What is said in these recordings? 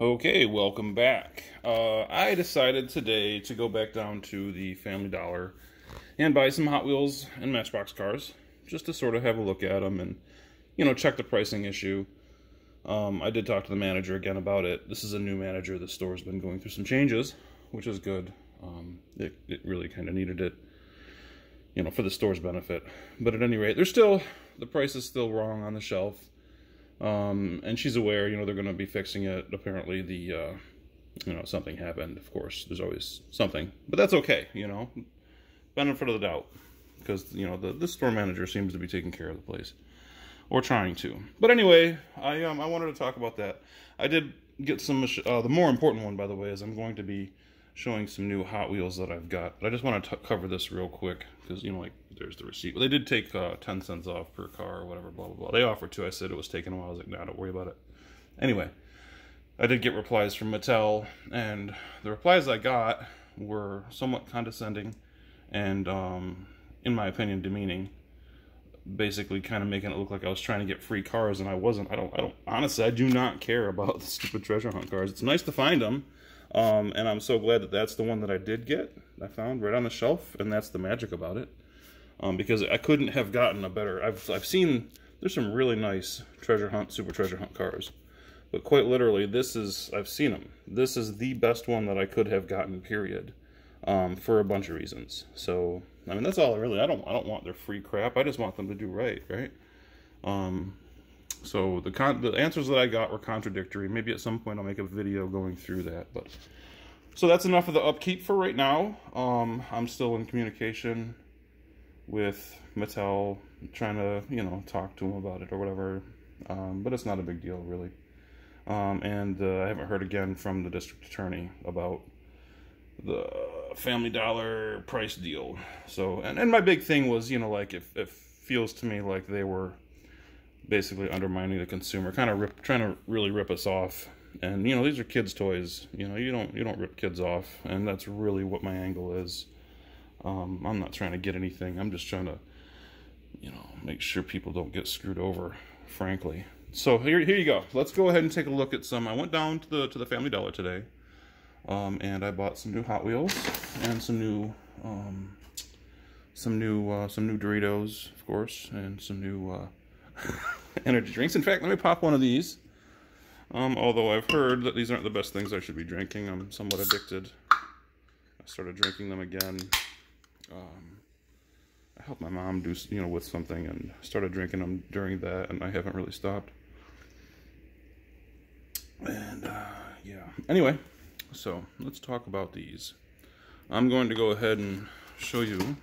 Okay, welcome back. I decided today to go back down to the Family Dollar and buy some Hot Wheels and Matchbox cars, just to sort of have a look at them and, check the pricing issue. I did talk to the manager again about it. This is a new manager. The store's been going through some changes, which is good. It really kind of needed it, for the store's benefit. But at any rate, the price is still wrong on the shelf. And she's aware, they're going to be fixing it. Apparently something happened. Of course, there's always something, but that's okay, benefit of the doubt, because, the store manager seems to be taking care of the place, or trying to. But anyway, I wanted to talk about that. I did get some, the more important one, by the way, is I'm going to be showing some new Hot Wheels that I've got. But I just want to cover this real quick, because, there's the receipt. But they did take 10 cents off per car or whatever, blah, blah, blah. They offered to. I said it was taking a while. I was like, nah, don't worry about it. Anyway, I did get replies from Mattel, and the replies I got were somewhat condescending and, in my opinion, demeaning. Basically kind of making it look like I was trying to get free cars, and I wasn't. Honestly, I do not care about the stupid treasure hunt cars. It's nice to find them. And I'm so glad that that's the one that I did get. I found right on the shelf, and that's the magic about it. Because I couldn't have gotten a better. I've seen there's some really nice treasure hunt, super treasure hunt cars, but quite literally, I've seen them. This is the best one that I could have gotten. Period. For a bunch of reasons. So I mean, that's all I don't want their free crap. I just want them to do right. So the answers that I got were contradictory. Maybe at some point I'll make a video going through that. But so that's enough of the upkeep for right now. I'm still in communication with Mattel, trying to, talk to them about it or whatever. But it's not a big deal, really. And I haven't heard again from the district attorney about the Family Dollar price deal. So, and my big thing was, it feels to me like they were basically undermining the consumer, kind of trying to really rip us off. And these are kids' toys. You don't rip kids off, and that's really what my angle is. I'm not trying to get anything. I'm just trying to, make sure people don't get screwed over, frankly. So here you go. Let's go ahead and take a look at some. I went down to the Family Dollar today, and I bought some new Hot Wheels and some new Doritos, of course, and some new energy drinks. In fact, let me pop one of these. Although I've heard that these aren't the best things I should be drinking. I'm somewhat addicted. I started drinking them again. I helped my mom do, with something, and started drinking them during that, and I haven't really stopped. And, yeah. Anyway, so let's talk about these. I'm going to go ahead and show you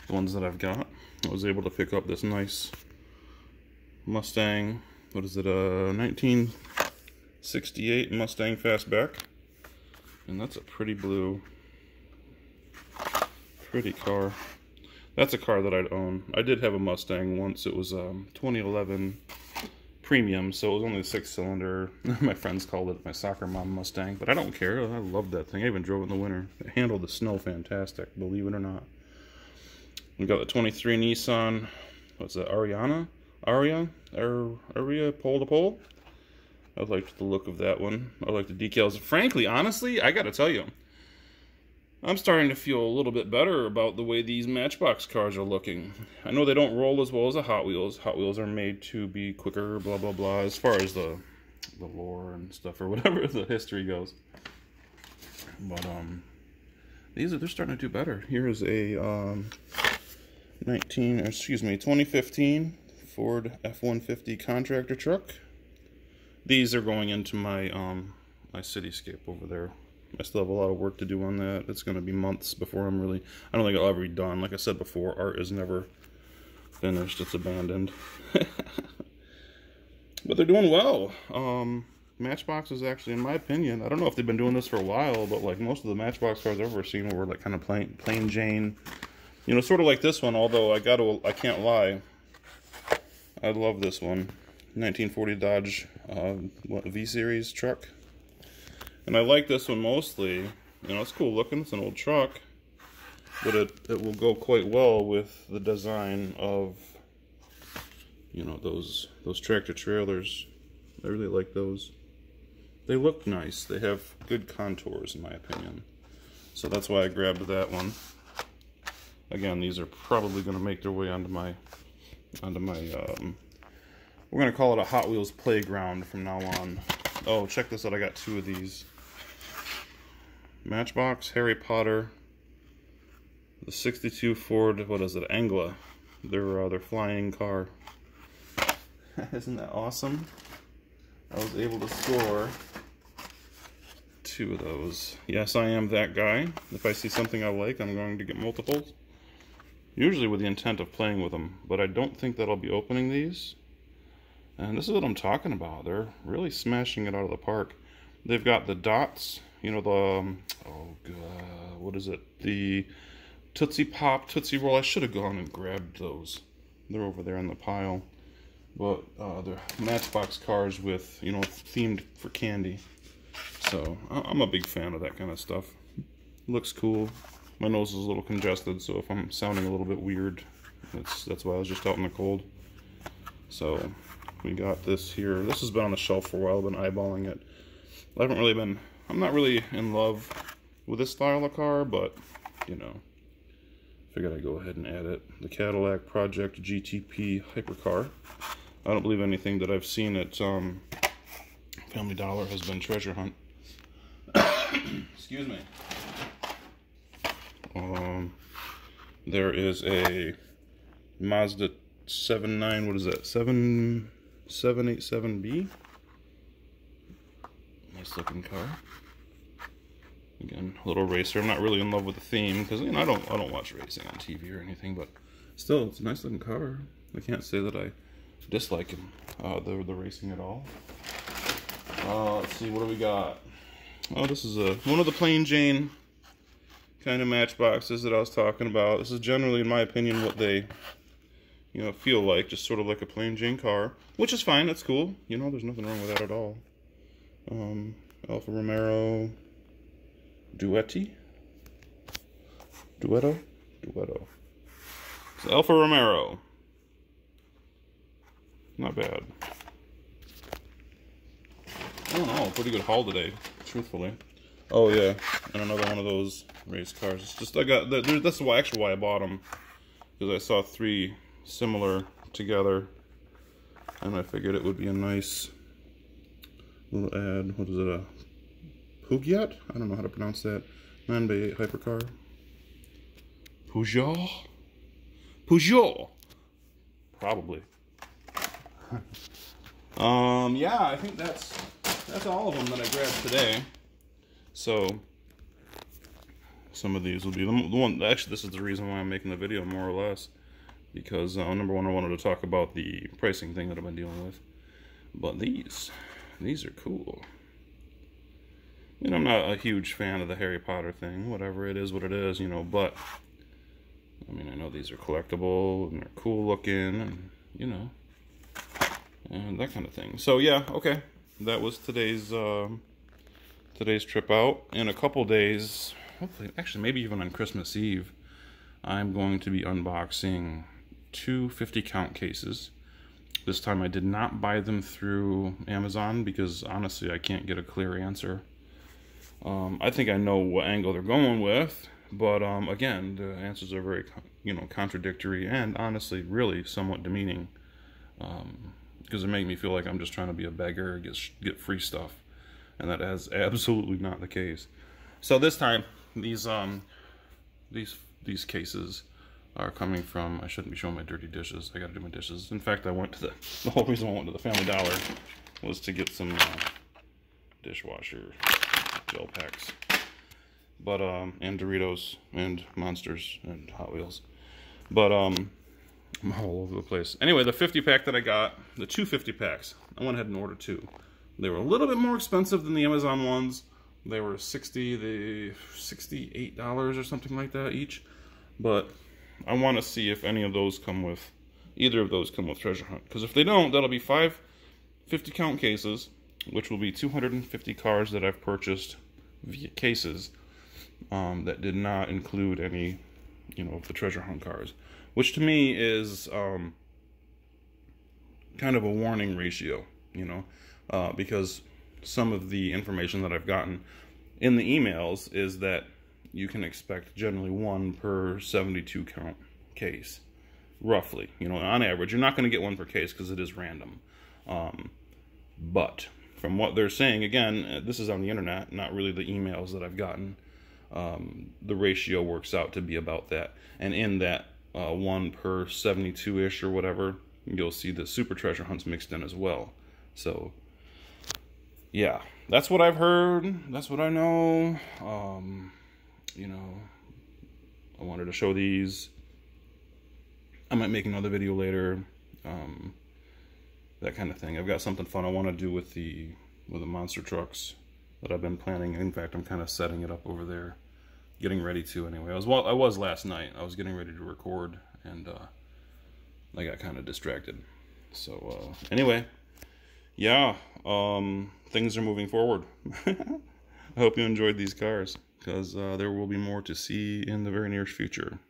the ones that I've got. I was able to pick up this nice Mustang, what is it, 1968 Mustang Fastback. And that's a pretty car. That's a car that I'd own. I did have a Mustang once. It was 2011 premium, so it was only a 6-cylinder. My friends called it my soccer mom Mustang, but I don't care. I love that thing. I even drove it in the winter. It handled the snow fantastic, believe it or not. We got the 23 Nissan, what's that, Aria pole to pole. I liked the look of that one. I like the decals. Frankly, honestly, I gotta tell you, I'm starting to feel a little bit better about the way these Matchbox cars are looking. I know they don't roll as well as the Hot Wheels. Hot Wheels are made to be quicker, blah, blah, blah, as far as the lore and stuff, or whatever the history goes. But, they're starting to do better. Here's a, 2015 Ford F-150 contractor truck. These are going into my, my cityscape over there. I still have a lot of work to do on that. It's going to be months before I don't think I'll ever be done. Like I said before, art is never finished. It's abandoned. But they're doing well. Matchbox is actually, in my opinion, I don't know if they've been doing this for a while, but like most of the Matchbox cars I've ever seen were like kind of plain Jane. Sort of like this one, although I can't lie. I love this one. 1940 Dodge V-Series truck. And I like this one mostly. It's cool looking. It's an old truck. But it will go quite well with the design of, those tractor trailers. I really like those. they look nice. They have good contours, in my opinion. So that's why I grabbed that one. Again, these are probably going to make their way onto my we're going to call it a Hot Wheels playground from now on. Oh, check this out. I got 2 of these. Matchbox, Harry Potter, the 62 Ford, what is it, Anglia. Their flying car. Isn't that awesome? I was able to score 2 of those. Yes, I am that guy. If I see something I like, I'm going to get multiples. Usually with the intent of playing with them, but I don't think that I'll be opening these. And this is what I'm talking about. They're really smashing it out of the park. They've got the dots, you know, the, oh god, what is it? The Tootsie Pop, Tootsie Roll. I should have gone and grabbed those. They're over there in the pile. But they're Matchbox cars with, you know, themed for candy. So I'm a big fan of that kind of stuff. Looks cool. My nose is a little congested, so if I'm sounding a little bit weird, that's why I was just out in the cold. So we got this here. This has been on the shelf for a while. I've been eyeballing it. I'm not really in love with this style of car, but, you know, figured I'd go ahead and add it. The Cadillac Project GTP Hypercar. I don't believe anything that I've seen at Family Dollar has been treasure hunt. Excuse me. There is a Mazda 79, what is that, 7787B? Nice looking car. Again, a little racer. I'm not really in love with the theme, because, you know, I don't watch racing on TV or anything, but still, it's a nice looking car. I can't say that I dislike him, the racing at all. Let's see, what do we got? Oh, this is one of the plain Jane kind of Matchboxes that I was talking about. This is generally, in my opinion, what they, you know, feel like, just sort of like a plain Jane car, which is fine. That's cool. You know, there's nothing wrong with that at all. Alfa Romero Duetti. Duetto. It's Alfa Romero. Not bad. I don't know, pretty good haul today, truthfully. Oh yeah, and another one of those race cars. It's just, that's actually why I bought them, because I saw 3 similar together, and I figured it would be a nice little ad. What is it, a Peugeot? I don't know how to pronounce that. 9x8 hypercar. Peugeot? Probably. Yeah, I think that's all of them that I grabbed today. So some of these will be the one. Actually, this is the reason why I'm making the video, more or less, because number one, I wanted to talk about the pricing thing that I've been dealing with. But these are cool. You know, I'm not a huge fan of the Harry Potter thing. Whatever, it is what it is, you know. But I mean, I know these are collectible and they're cool looking, and you know, and that kind of thing. So yeah, okay, that was today's trip out. In a couple days, hopefully, actually maybe even on Christmas Eve, I'm going to be unboxing 2 50 count cases. This time I did not buy them through Amazon because honestly I can't get a clear answer. I think I know what angle they're going with, but again, the answers are very, you know, contradictory and honestly really somewhat demeaning, because it make me feel like I'm just trying to be a beggar, get free stuff, and that is absolutely not the case. So this time, these cases are coming from, I shouldn't be showing my dirty dishes. I gotta do my dishes. In fact, the whole reason I went to the Family Dollar was to get some dishwasher gel packs. But, and Doritos, and Monsters, and Hot Wheels. But, I'm all over the place. Anyway, the 50 pack that I got, the 2 50 packs, I went ahead and ordered 2. They were a little bit more expensive than the Amazon ones. They were $68 or something like that each. But I want to see if any of those come with, either of those come with Treasure Hunt. Because if they don't, that'll be 5 50 count cases, which will be 250 cars that I've purchased via cases that did not include any, you know, of the Treasure Hunt cars. Which to me is kind of a warning ratio, you know, because some of the information that I've gotten in the emails is that you can expect generally 1 per 72 count case, roughly. You know, on average, you're not going to get 1 per case because it is random. But from what they're saying, again, this is on the internet, not really the emails that I've gotten. The ratio works out to be about that. And in that 1 per 72-ish or whatever, you'll see the super treasure hunts mixed in as well. So, yeah, that's what I've heard. That's what I know. You know, I wanted to show these. I might make another video later. That kind of thing. I've got something fun I want to do with the monster trucks that I've been planning. In fact, I'm kind of setting it up over there, getting ready to anyway. I was last night. I was getting ready to record, and I got kind of distracted. So anyway, yeah, things are moving forward. I hope you enjoyed these cars, because there will be more to see in the very near future.